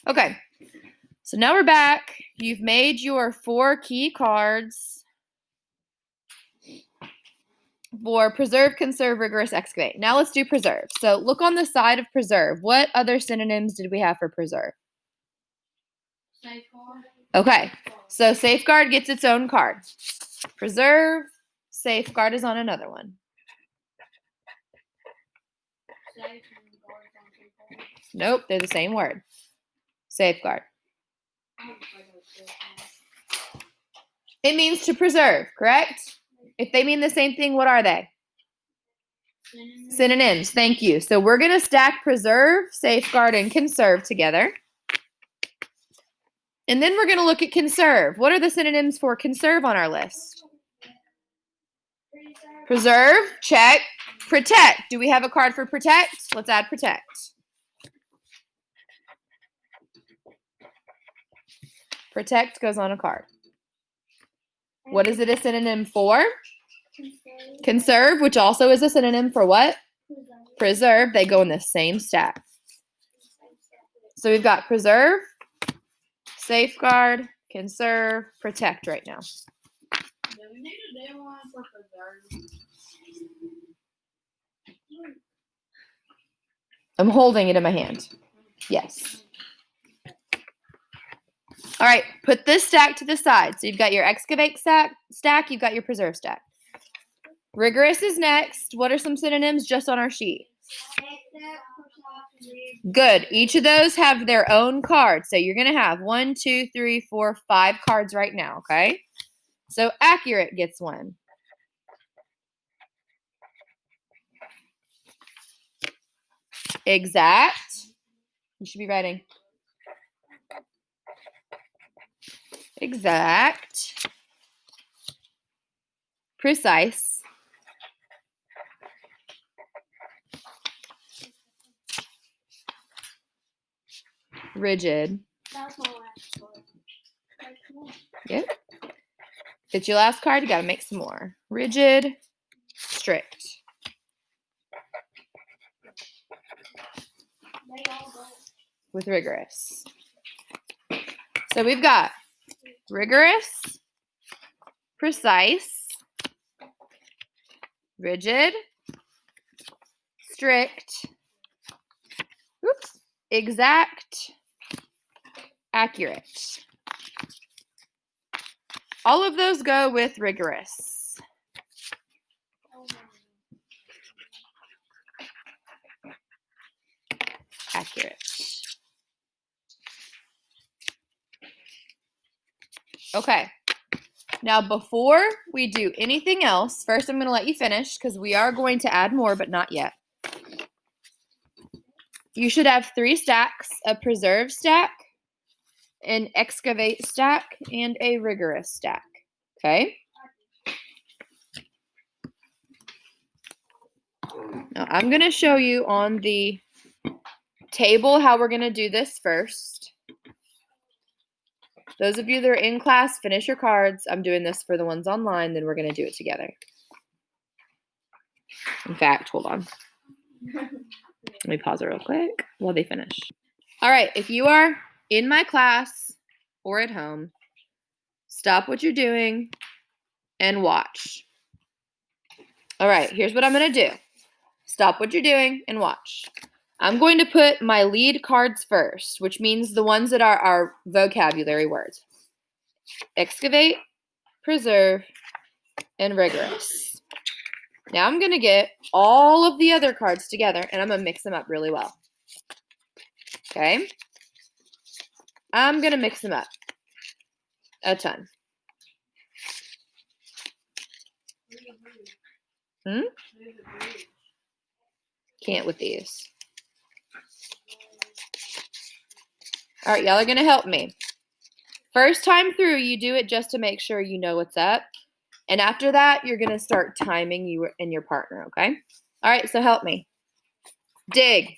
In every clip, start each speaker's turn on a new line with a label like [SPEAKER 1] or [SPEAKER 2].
[SPEAKER 1] Okay, so now we're back. You've made your 4 key cards for preserve, conserve, rigorous, excavate. Now let's do preserve. So look on the side of preserve. What other synonyms did we have for preserve?
[SPEAKER 2] Safeguard.
[SPEAKER 1] Okay, so safeguard gets its own card. Preserve, safeguard is on another one. Nope, they're the same word. Safeguard. It means to preserve, correct? If they mean the same thing, what are they? Synonyms, thank you. So we're going to stack preserve, safeguard, and conserve together. And then we're going to look at conserve. What are the synonyms for conserve on our list? Preserve, check. Protect. Do we have a card for protect? Let's add protect. Protect goes on a card. What is it a synonym for? Conserve, which also is a synonym for what? Preserve. They go in the same stack. So we've got preserve, safeguard, conserve, protect right now.
[SPEAKER 2] Do we need to do one for preserve?
[SPEAKER 1] I'm holding it in my hand. Yes. All right, put this stack to the side. So you've got your excavate stack, you've got your preserve stack. Rigorous is next. What are some synonyms just on our sheet? Good. Each of those have their own card. So you're going to have 1, 2, 3, 4, 5 cards right now, okay? So accurate gets one. Exact. You should be writing. Exact. Precise. Rigid.
[SPEAKER 2] That's my last one.
[SPEAKER 1] Yep. It's your last card. You got to make some more. Rigid. Strict. With rigorous. So we've got rigorous, precise, rigid, strict, exact, accurate. All of those go with rigorous. Accurate. Okay. Now, before we do anything else, first I'm going to let you finish because we are going to add more, but not yet. You should have 3 stacks, a preserve stack, an excavate stack, and a rigorous stack. Okay? Now, I'm going to show you on the table how we're going to do this first. Those of you that are in class, finish your cards. I'm doing this for the ones online, then we're going to do it together. In fact, hold on. Let me pause it real quick while they finish. All right, if you are in my class or at home, stop what you're doing and watch. All right, here's what I'm going to do. Stop what you're doing and watch. I'm going to put my lead cards first, which means the ones that are our vocabulary words. Excavate, preserve, and rigorous. Now I'm going to get all of the other cards together, and I'm going to mix them up really well. Okay? I'm going to mix them up a ton. Can't with these. All right, y'all are going to help me. First time through, you do it just to make sure you know what's up. And after that, you're going to start timing you and your partner, okay? All right, so help me. Dig.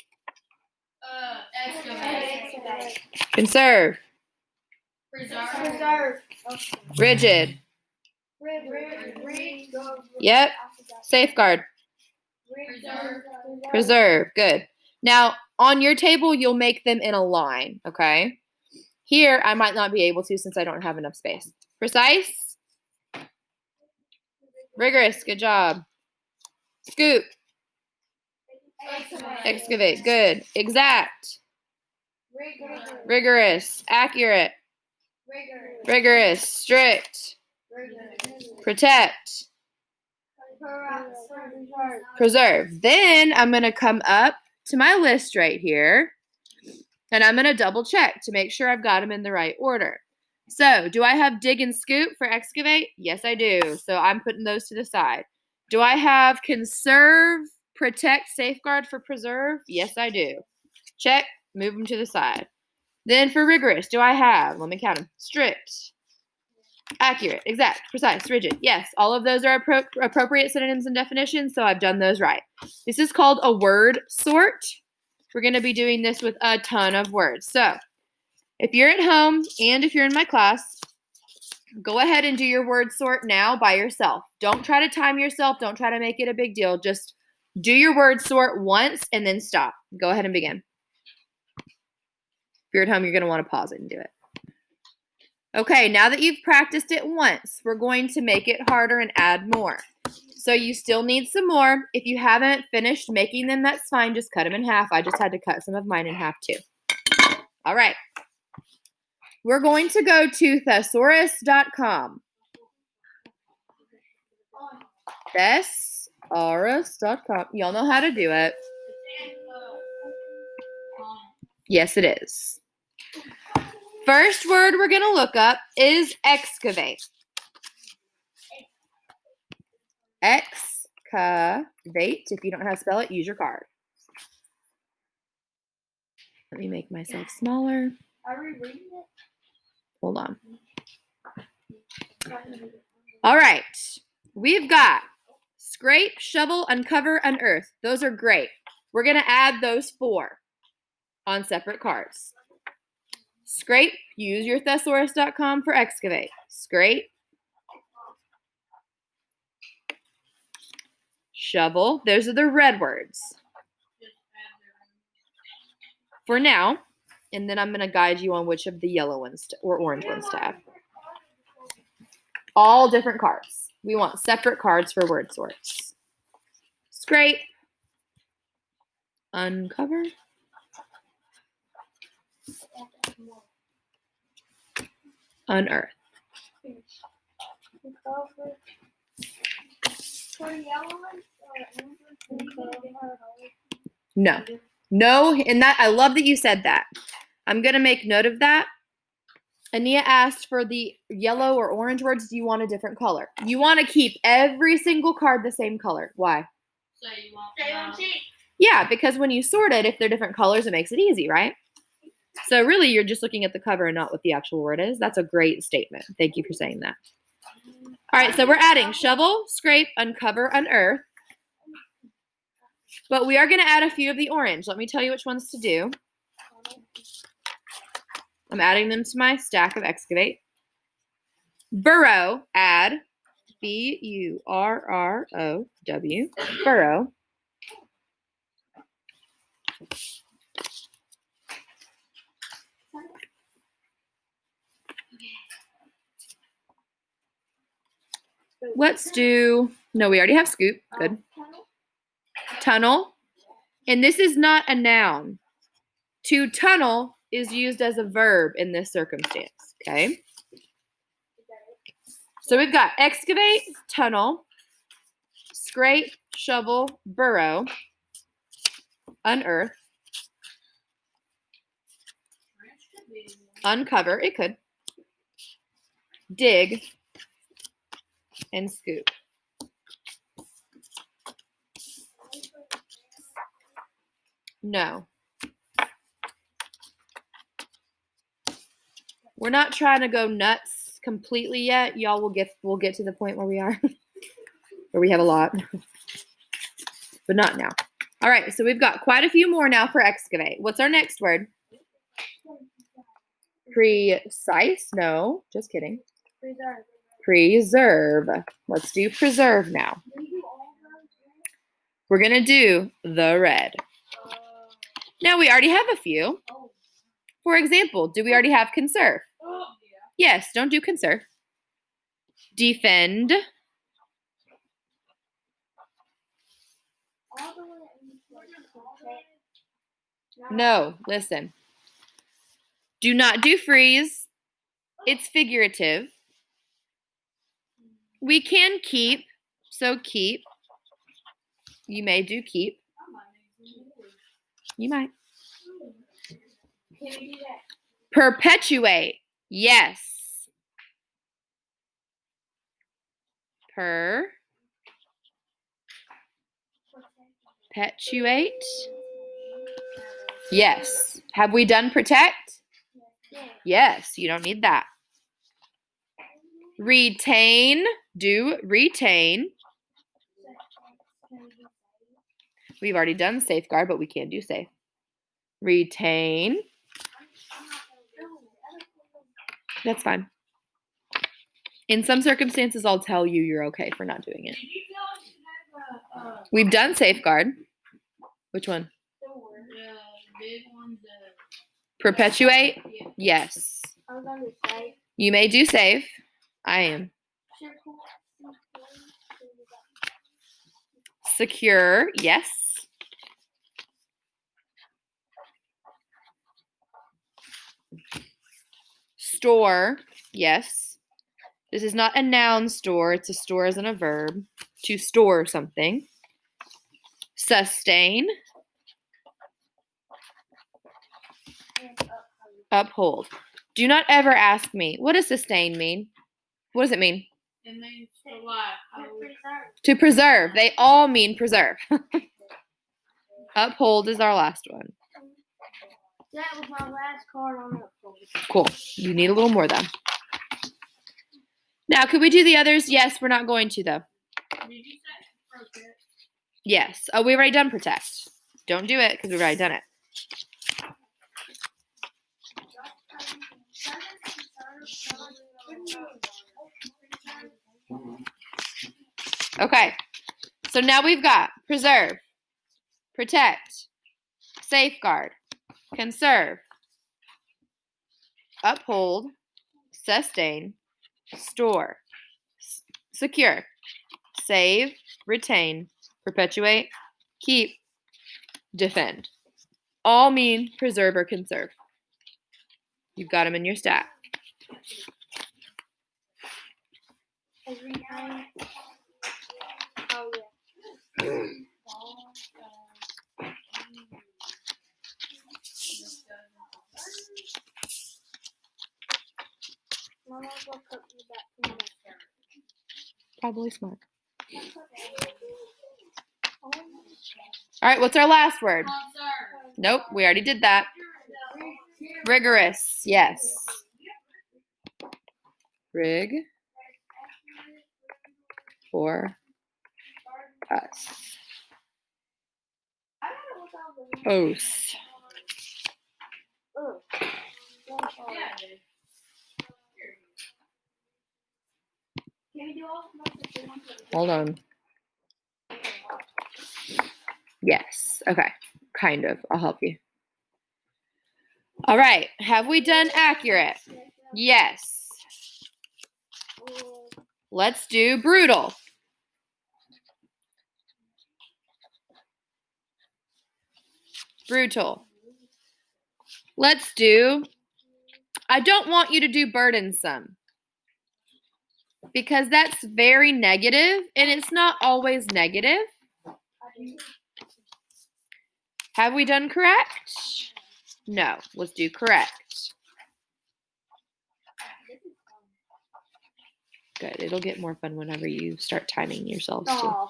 [SPEAKER 2] Excavate.
[SPEAKER 1] Conserve.
[SPEAKER 2] Preserve.
[SPEAKER 1] Rigid. Yep. Safeguard. Preserve. Good. Now, on your table, you'll make them in a line, okay? Here, I might not be able to since I don't have enough space. Precise. Rigorous. Good job. Scoop. Excavate. Good. Exact. Rigorous. Accurate. Rigorous. Strict. Protect. Preserve. Then I'm going to come up to my list right here, and I'm going to double check to make sure I've got them in the right order. So, do I have dig and scoop for excavate? Yes, I do. So I'm putting those to the side. Do I have conserve, protect, safeguard for preserve? Yes, I do. Check. Move them to the side. Then for rigorous, do I have, let me count them, strict, accurate, exact, precise, rigid. Yes, all of those are appropriate synonyms and definitions, so I've done those right. This is called a word sort. We're going to be doing this with a ton of words. So if you're at home and if you're in my class, go ahead and do your word sort now by yourself. Don't try to time yourself. Don't try to make it a big deal. Just do your word sort once and then stop. Go ahead and begin. If you're at home, you're going to want to pause it and do it. Okay, now that you've practiced it once, we're going to make it harder and add more. So you still need some more. If you haven't finished making them, that's fine. Just cut them in half. I just had to cut some of mine in half too. All right. We're going to go to thesaurus.com. Thesaurus.com. Y'all know how to do it. Yes, it is. First word we're going to look up is excavate. Excavate. If you don't know how to spell it, use your card. Let me make myself smaller.
[SPEAKER 2] Are we reading it?
[SPEAKER 1] Hold on. All right. We've got scrape, shovel, uncover, unearth. Those are great. We're going to add those 4 on separate cards. Scrape, use your thesaurus.com for excavate. Scrape. Shovel, those are the red words for now. And then I'm going to guide you on which of the yellow ones or orange ones to add. All different cards. We want separate cards for word sorts. Scrape. Uncover. Unearth. No. No, and that I love that you said that. I'm going to make note of that. Ania asked for the yellow or orange words. Do you want a different color? You want to keep every single card the same color. Why?
[SPEAKER 2] So you want
[SPEAKER 1] Yeah, because when you sort it, if they're different colors, it makes it easy, right? So really, you're just looking at the cover and not what the actual word is. That's a great statement. Thank you for saying that. All right, so we're adding shovel, scrape, uncover, unearth. But we are going to add a few of the orange. Let me tell you which ones to do. I'm adding them to my stack of excavate. Burrow, add. B-U-R-R-O-W. Burrow. Let's do, no, we already have scoop. Good. Tunnel. And this is not a noun. To tunnel is used as a verb in this circumstance, okay? So we've got excavate, tunnel, scrape, shovel, burrow, unearth, uncover, it could, dig, and scoop. No. We're not trying to go nuts completely yet. Y'all we'll get to the point where we are, where we have a lot, but not now. All right, so we've got quite a few more now for excavate. What's our next word? Precise? No, just kidding. Preserve. Let's do preserve now. We're going to do the red. Now, we already have a few. For example, do we already have conserve?
[SPEAKER 2] Oh,
[SPEAKER 1] Yes, don't do conserve. Defend. No, listen. Do not do freeze. It's figurative. We can keep, so keep. You may do keep. You might. Perpetuate. Yes. Perpetuate. Yes. Have we done protect? Yes, you don't need that. Retain. Do retain. We've already done safeguard, but we can do safe. Retain. That's fine. In some circumstances, I'll tell you you're okay for not doing it.
[SPEAKER 2] Did you tell us to have a
[SPEAKER 1] We've done safeguard. Which one?
[SPEAKER 2] the big one,
[SPEAKER 1] Perpetuate?
[SPEAKER 2] yeah.
[SPEAKER 1] Yes.
[SPEAKER 3] I was gonna say.
[SPEAKER 1] You may do safe. I am. Secure? Yes. Store? Yes. This is not a noun store. It's a store as in a verb. To store something. Sustain? Uphold. Do not ever ask me, what does sustain mean? What does it mean?
[SPEAKER 2] It means to life.
[SPEAKER 1] To preserve. They all mean preserve. Uphold is our last one.
[SPEAKER 3] That was my last card on that folder.
[SPEAKER 1] Cool. You need a little more though. Now, could we do the others? Yes, we're not going to though.
[SPEAKER 2] Did you say protect?
[SPEAKER 1] Yes. Oh, we've already done protect. Don't do it because we've already done it. Okay. So now we've got preserve, protect, safeguard, conserve, uphold, sustain, store, secure, save, retain, perpetuate, keep, defend. All mean preserve or conserve. You've got them in your stack.
[SPEAKER 3] Oh yeah. Mama will cook me back from the
[SPEAKER 1] Probably smart. All right, what's our last word?
[SPEAKER 2] Conserve.
[SPEAKER 1] Nope, we already did that. Rigorous, yes. Rig for us. Os. Hold on. Yes. Okay. Kind of. I'll help you. All right. Have we done accurate? Yes. Let's do brutal. Brutal. Let's do, I don't want you to do burdensome because that's very negative and it's not always negative. Have we done correct? No. Let's do correct. Good. It'll get more fun whenever you start timing yourselves too.
[SPEAKER 3] Oh.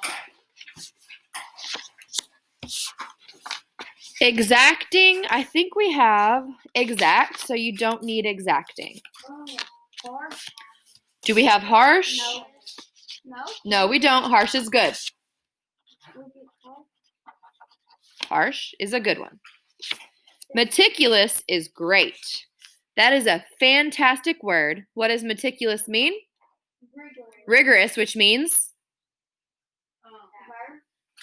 [SPEAKER 1] Exacting, I think we have exact, so you don't need exacting.
[SPEAKER 3] Harsh?
[SPEAKER 1] Do we have harsh?
[SPEAKER 3] No. No?
[SPEAKER 1] No, we don't. Harsh is good. Harsh is a good one. Meticulous is great. That is a fantastic word. What does meticulous mean? Rigorous, which means?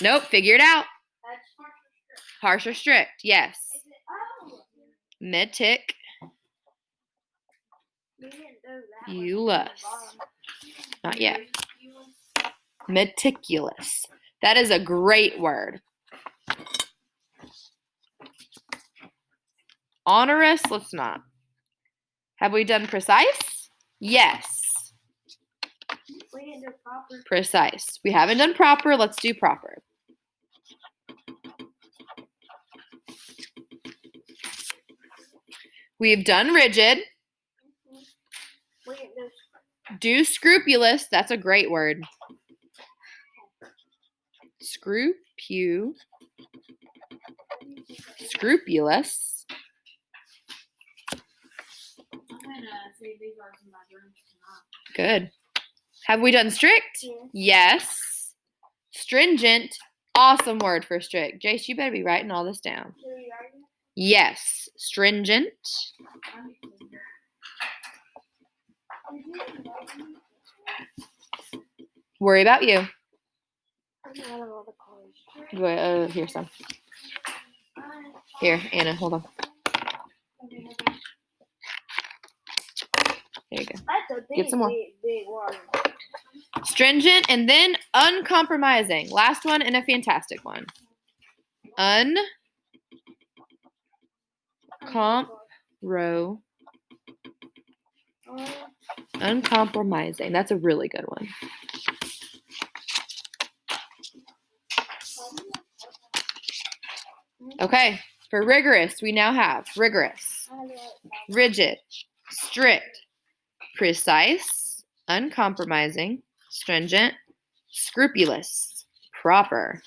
[SPEAKER 1] Nope, figure it out. Harsh or strict, yes. Metic.
[SPEAKER 3] We didn't do that.
[SPEAKER 1] You
[SPEAKER 3] one.
[SPEAKER 1] lust. Not yet. Meticulous. That is a great word. Onerous, let's not. Have we done precise? Yes.
[SPEAKER 3] We didn't do proper.
[SPEAKER 1] Precise. We haven't done proper. Let's do proper. We've done rigid.
[SPEAKER 3] We didn't do
[SPEAKER 1] Do scrupulous. That's a great word. Scrupulous.
[SPEAKER 2] I'm gonna say these are some of my dreams tonight.
[SPEAKER 1] Good. Have we done strict?
[SPEAKER 3] Yeah.
[SPEAKER 1] Yes. Stringent. Awesome word for strict. Jace, you better be writing all this down. Yes. Stringent. Worry about you. Here's some. Here, Anna, hold on. There you go.
[SPEAKER 3] That's a big,
[SPEAKER 1] Get some more.
[SPEAKER 3] big word.
[SPEAKER 1] Stringent and then uncompromising. Last one and a fantastic one. Uncompromising. That's a really good one. Okay, for rigorous, we now have rigorous, rigid, strict, precise, uncompromising, stringent, scrupulous, proper,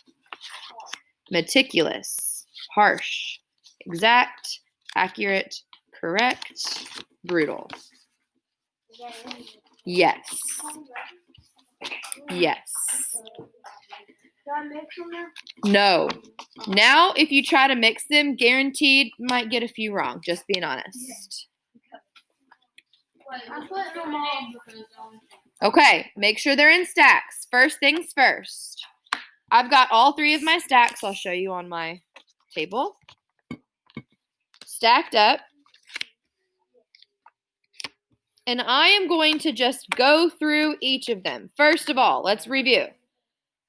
[SPEAKER 1] meticulous, harsh, exact, accurate, correct, brutal. Yes. Yes.
[SPEAKER 3] Do I mix them now?
[SPEAKER 1] No. Now, if you try to mix them, guaranteed might get a few wrong. Just being honest.
[SPEAKER 3] I'm putting them all.
[SPEAKER 1] Okay, make sure they're in stacks. First things first. I've got all three of my stacks. I'll show you on my table. Stacked up. And I am going to just go through each of them. First of all, let's review.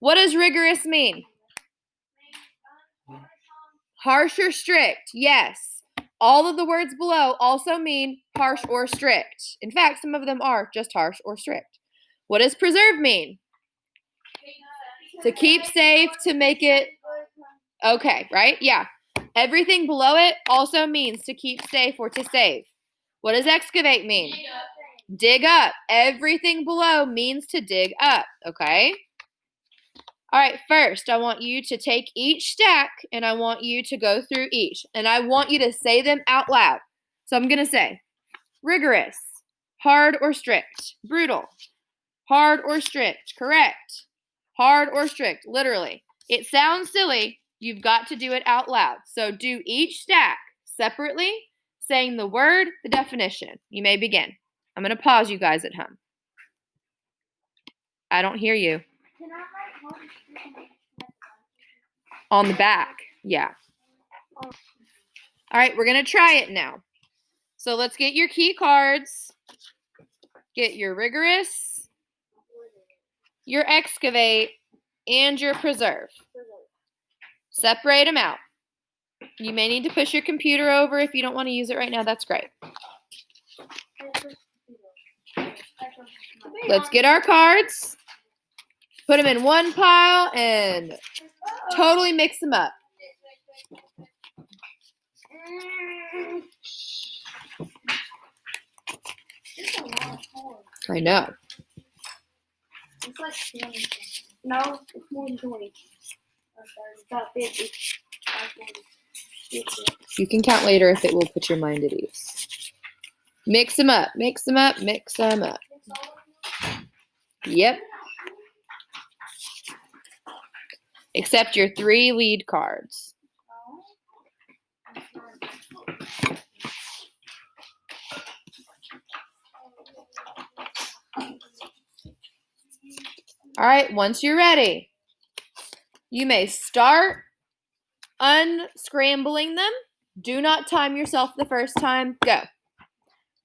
[SPEAKER 1] What does rigorous mean? Harsh or strict? Yes. All of the words below also mean harsh or strict. In fact, some of them are just harsh or strict. What does preserve mean? To keep safe, to make it okay, right? Yeah. Everything below it also means to keep safe or to save. What does excavate mean? Dig up. Everything below means to dig up, okay? All right, first, I want you to take each stack and I want you to go through each. And I want you to say them out loud. So I'm going to say rigorous, hard or strict, brutal, hard or strict, correct, hard or strict, literally. It sounds silly. You've got to do it out loud. So do each stack separately, saying the word, the definition. You may begin. I'm going to pause you guys at home. I don't hear you.
[SPEAKER 3] Can I write one?
[SPEAKER 1] On the back, yeah. All right, we're going to try it now. So let's get your key cards. Get your rigorous, your excavate, and your preserve. Separate them out. You may need to push your computer over if you don't want to use it right now. That's great. Let's get our cards. Put them in one pile and totally mix them up.
[SPEAKER 3] It's a lot of corn.
[SPEAKER 1] I know.
[SPEAKER 3] It's like 20. No, it's more than 20. It's about 50. 50.
[SPEAKER 1] You can count later if it will put your mind at ease. Mix them up, mix them up, mix them up. Yep. Except your 3 lead cards. All right, once you're ready, you may start unscrambling them Do not time yourself the first time. Go.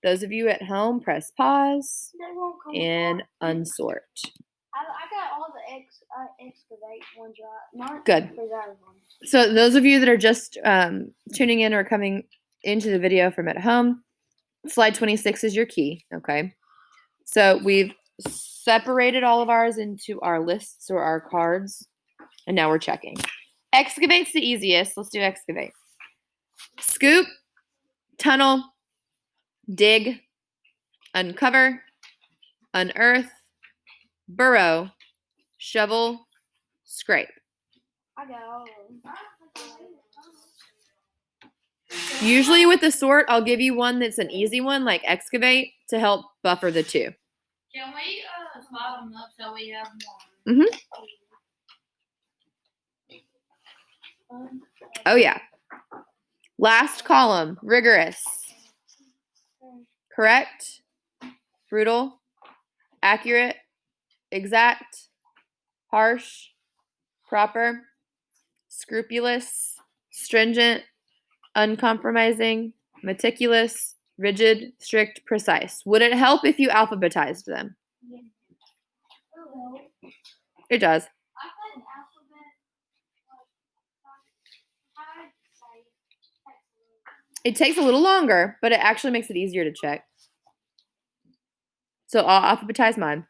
[SPEAKER 1] Those of you at home, press pause
[SPEAKER 3] They won't come
[SPEAKER 1] and
[SPEAKER 3] apart.
[SPEAKER 1] unsort.
[SPEAKER 3] I got all the excavate ones right. Not
[SPEAKER 1] Good.
[SPEAKER 3] for that one.
[SPEAKER 1] So those of you that are just tuning in or coming into the video from at home, slide 26 is your key, okay? So we've separated all of ours into our lists or our cards, and now we're checking. Excavate's the easiest. Let's do excavate. Scoop, tunnel, dig, uncover, unearth, burrow, shovel, scrape.
[SPEAKER 3] I got all of them.
[SPEAKER 1] Usually with the sort, I'll give you one that's an easy one, like excavate, to help buffer the two.
[SPEAKER 2] Can we slide them up so we have more?
[SPEAKER 1] Oh, yeah. Last column, rigorous. Correct, brutal, accurate, exact, harsh, proper, scrupulous, stringent, uncompromising, meticulous, rigid, strict, precise. Would it help if you alphabetized them? It does.
[SPEAKER 3] I put an alphabet. I'd say
[SPEAKER 1] It takes a little longer, but it actually makes it easier to check. So I'll alphabetize mine.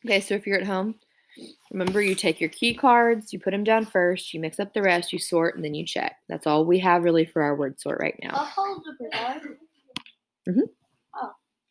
[SPEAKER 1] Okay, so if you're at home, remember you take your key cards, you put them down first, you mix up the rest, you sort, and then you check. That's all we have really for our word sort right now.
[SPEAKER 3] I'll hold the